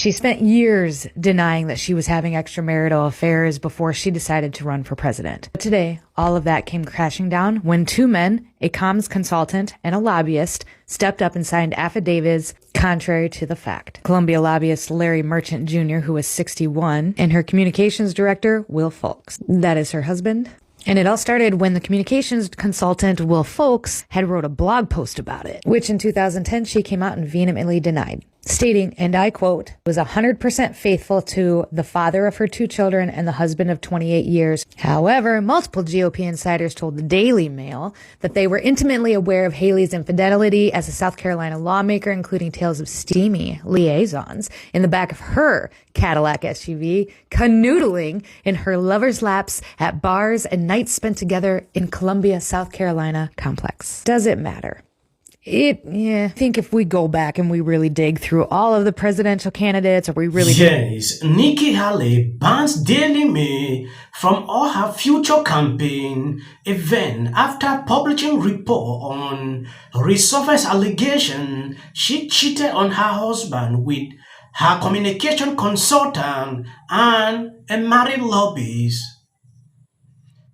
She spent years denying that she was having extramarital affairs before she decided to run for president. But today, all of that came crashing down when two men, a comms consultant and a lobbyist, stepped up and signed affidavits contrary to the fact. Columbia lobbyist Larry Merchant Jr., who was 61, and her communications director, Will Folks. That is her husband. And it all started when the communications consultant, Will Folks, had wrote a blog post about it, which in 2010 she came out and vehemently denied, stating, and I quote, was 100% faithful to the father of her two children and the husband of 28 years. However, multiple GOP insiders told the Daily Mail that they were intimately aware of Haley's infidelity as a South Carolina lawmaker, including tales of steamy liaisons in the back of her Cadillac SUV, canoodling in her lover's laps at bars and nights spent together in Columbia, South Carolina complex. Does it matter? I think if we go back and we really dig through all of the presidential candidates, or we really... Yes, Nikki Haley bans Daily Mail from all her future campaign event after publishing report on resurfaced allegation she cheated on her husband with her communication consultant and a married lobbyist.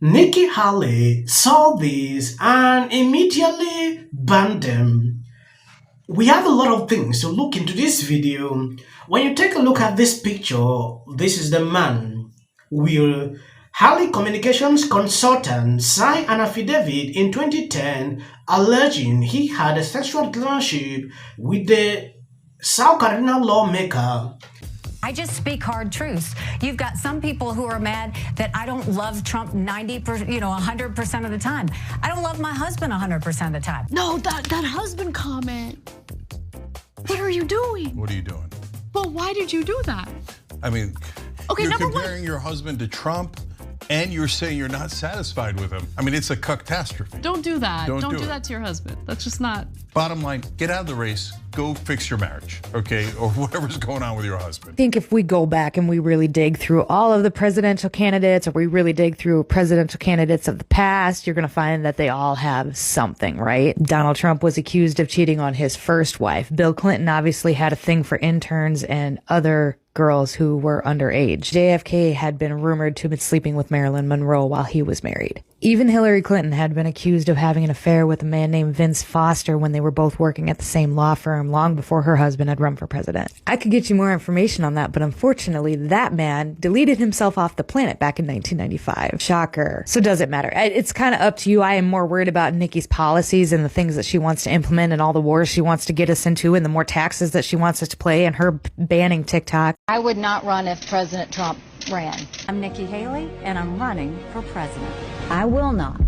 Nikki Haley saw this and immediately banned them. We have a lot of things to look into this video. When you take a look at this picture, this is the man. Will Haley communications consultant signed an affidavit in 2010 alleging he had a sexual relationship with the South Carolina lawmaker. I just speak hard truths. You've got some people who are mad that I don't love Trump 100% of the time. I don't love my husband 100% of the time. No, that husband comment. What are you doing? What are you doing? Well, why did you do that? I mean, okay, you're comparing your husband to Trump, and you're saying you're not satisfied with him. I mean, it's a catastrophe. Don't do that. Don't do it. that to your husband. That's just not. Bottom line, get out of the race, go fix your marriage, okay? Or whatever's going on with your husband. I think if we go back and we really dig through all of the presidential candidates, or we really dig through presidential candidates of the past, you're going to find that they all have something, right? Donald Trump was accused of cheating on his first wife. Bill Clinton obviously had a thing for interns and other girls who were underage. JFK had been rumored to have been sleeping with Marilyn Monroe while he was married. Even Hillary Clinton had been accused of having an affair with a man named Vince Foster when they were both working at the same law firm long before her husband had run for president. I could get you more information on that, but unfortunately, that man deleted himself off the planet back in 1995. Shocker. So does it matter? It's kind of up to you. I am more worried about Nikki's policies and the things that she wants to implement and all the wars she wants to get us into and the more taxes that she wants us to pay and her banning TikTok. I would not run if President Trump ran. I'm Nikki Haley, and I'm running for president. I will not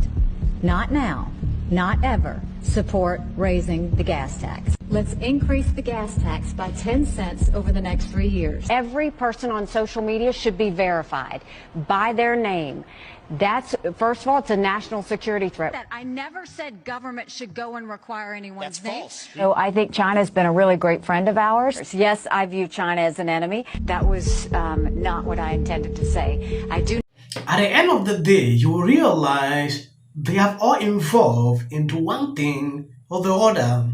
now, not ever, support raising the gas tax. Let's increase the gas tax by 10 cents over the next 3 years. Every person on social media should be verified by their name. That's, first of all, it's a national security threat. I never said government should go and require anyone's name. That's false. So I think China's been a really great friend of ours. Yes, I view China as an enemy. That was not what I intended to say. I do. At the end of the day, you will realize they have all involved into one thing or the other.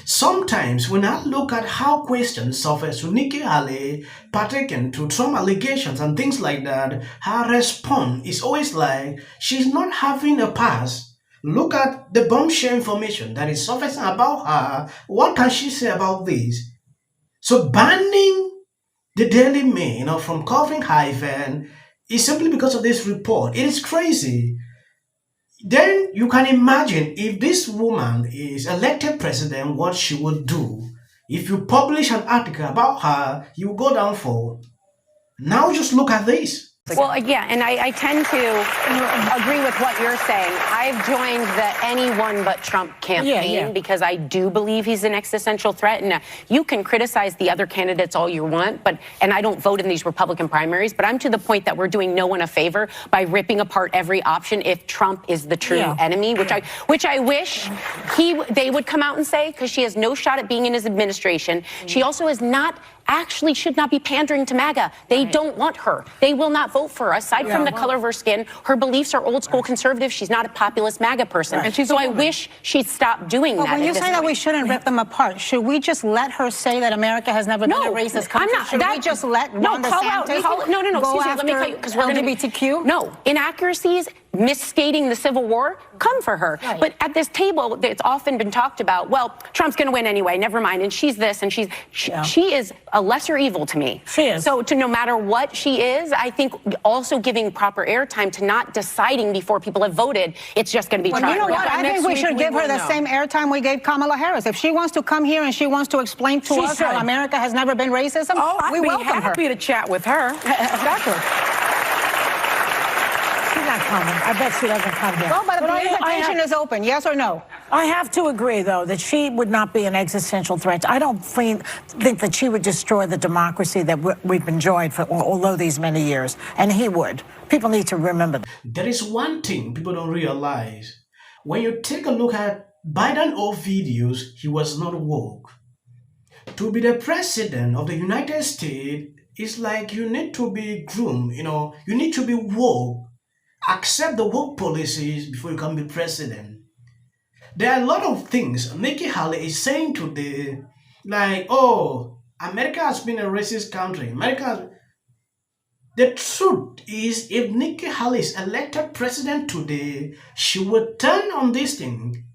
Sometimes when I look at how questions surface to Nikki Haley pertaining to Trump allegations and things like that, her response is always like she's not having a pass. Look at the bombshell information that is surfacing about her. What can she say about this? So banning the Daily Mail from covering her event is simply because of this report. It is crazy. Then you can imagine if this woman is elected president, what she would do. If you publish an article about her, you will go down for. Now just look at this. Well, yeah, and I tend to agree with what you're saying. I've joined the anyone but Trump campaign because I do believe he's an existential threat. And you can criticize the other candidates all you want, and I don't vote in these Republican primaries, but I'm to the point that we're doing no one a favor by ripping apart every option if Trump is the true enemy, which I wish they would come out and say, because she has no shot at being in his administration. She also has not actually should not be pandering to MAGA. They don't want her. They will not vote for her. Aside from the color of her skin, her beliefs are old school conservative. She's not a populist MAGA person. Right. So I wish she'd stop doing that. When you say that we shouldn't rip them apart, should we just let her say that America has never been a racist country? I'm not. Should we just let Ron DeSantis No, go excuse me, let me after tell you, because we're LGBTQ? No, inaccuracies, misstating the Civil War, come for her. Right. But at this table, it's often been talked about, well, Trump's going to win anyway, never mind, and she's this, and she is a lesser evil to me. She is. So no matter what she is, I think also giving proper airtime to not deciding before people have voted, it's just going to be Well, you know what? I think we should give her the same airtime we gave Kamala Harris. If she wants to come here and she wants to explain to us how America has never been racism, we welcome her. I'd be happy to chat with her. Exactly. She's not coming. I bet she doesn't come here. Well, but the invitation is open, yes or no? I have to agree, though, that she would not be an existential threat. I don't think that she would destroy the democracy that we've enjoyed for all these many years. And he would. People need to remember that. There is one thing people don't realize. When you take a look at Biden's old videos, he was not woke. To be the president of the United States, it's like you need to be groomed, you need to be woke. Accept the woke policies before you can be president. There are a lot of things Nikki Haley is saying today, like, oh, America has been a racist country. The truth is, if Nikki Haley is elected president today, she will turn on this thing.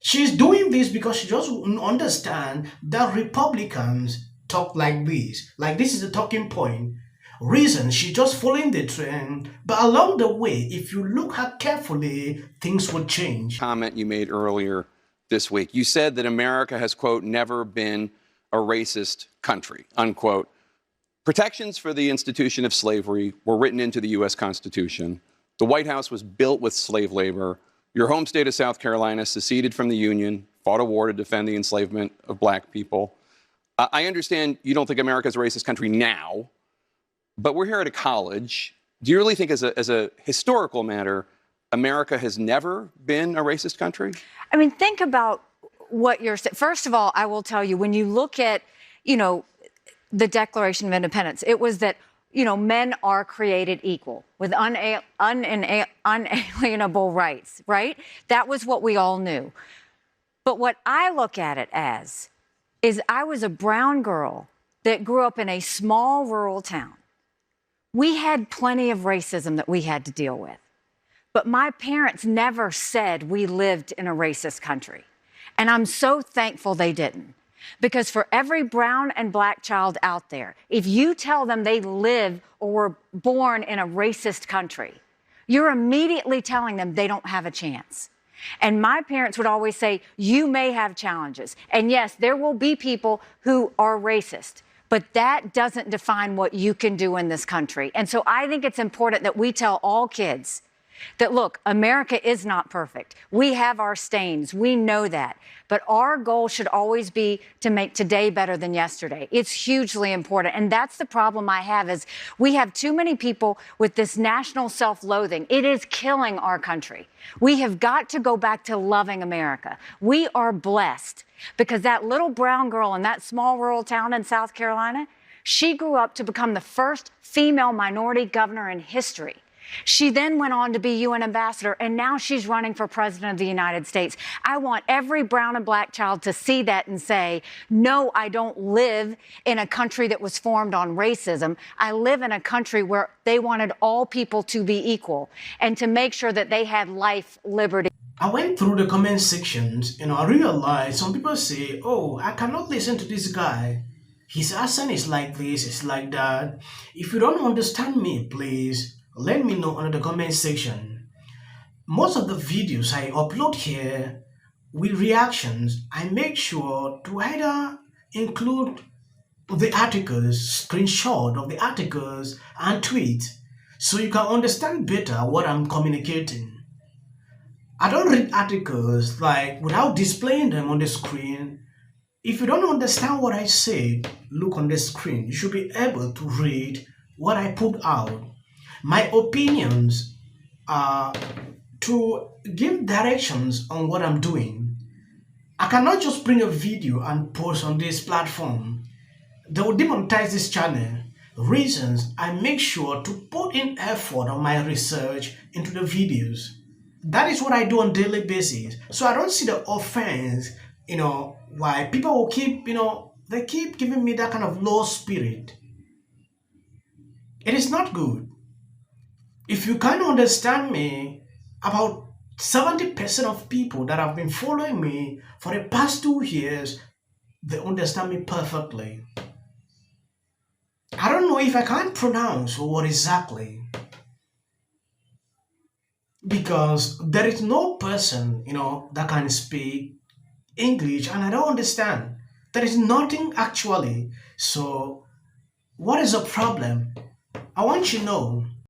She's doing this because she just understands that Republicans talk like this. Like, this is the talking point. Reason, she's just following the trend. But along the way, if you look at carefully, things will change. Comment you made earlier this week. You said that America has, quote, never been a racist country, unquote. Protections for the institution of slavery were written into the U.S. Constitution. The White House was built with slave labor. Your home state of South Carolina seceded from the Union, fought a war to defend the enslavement of black people. I understand you don't think America is a racist country now, but we're here at a college. Do you really think as a historical matter, America has never been a racist country? I mean, think about what you're saying. First of all, I will tell you, when you look at, the Declaration of Independence, it was that, men are created equal with unalienable rights, right? That was what we all knew. But what I look at it as is I was a brown girl that grew up in a small rural town. We had plenty of racism that we had to deal with. But my parents never said we lived in a racist country. And I'm so thankful they didn't. Because for every brown and black child out there, if you tell them they live or were born in a racist country, you're immediately telling them they don't have a chance. And my parents would always say, you may have challenges. And yes, there will be people who are racist. But that doesn't define what you can do in this country. And so I think it's important that we tell all kids that, look, America is not perfect. We have our stains. We know that. But our goal should always be to make today better than yesterday. It's hugely important. And that's the problem I have is we have too many people with this national self-loathing. It is killing our country. We have got to go back to loving America. We are blessed because that little brown girl in that small rural town in South Carolina, she grew up to become the first female minority governor in history. She then went on to be UN ambassador, and now she's running for president of the United States. I want every brown and black child to see that and say, no, I don't live in a country that was formed on racism. I live in a country where they wanted all people to be equal and to make sure that they had life, liberty. I went through the comment sections and I realized some people say, oh, I cannot listen to this guy. His accent is like this, it's like that. If you don't understand me, please let me know under the comment section. Most of the videos I upload here with reactions, I make sure to either include the articles, screenshot of the articles and tweet so you can understand better what I'm communicating. I don't read articles like without displaying them on the screen. If you don't understand what I say, look on the screen. You should be able to read what I put out. My opinions are to give directions on what I'm doing. I cannot just bring a video and post on this platform. they will demonetize this channel. Reasons, I make sure to put in effort on my research into the videos. That is what I do on a daily basis. So I don't see the offense, why people will keep, they keep giving me that kind of low spirit. It is not good. If you can't understand me, about 70% of people that have been following me for the past 2 years, they understand me perfectly. I don't know if I can't pronounce what exactly, because there is no person, that can speak English and I don't understand. There is nothing actually. So what is the problem? I want you to know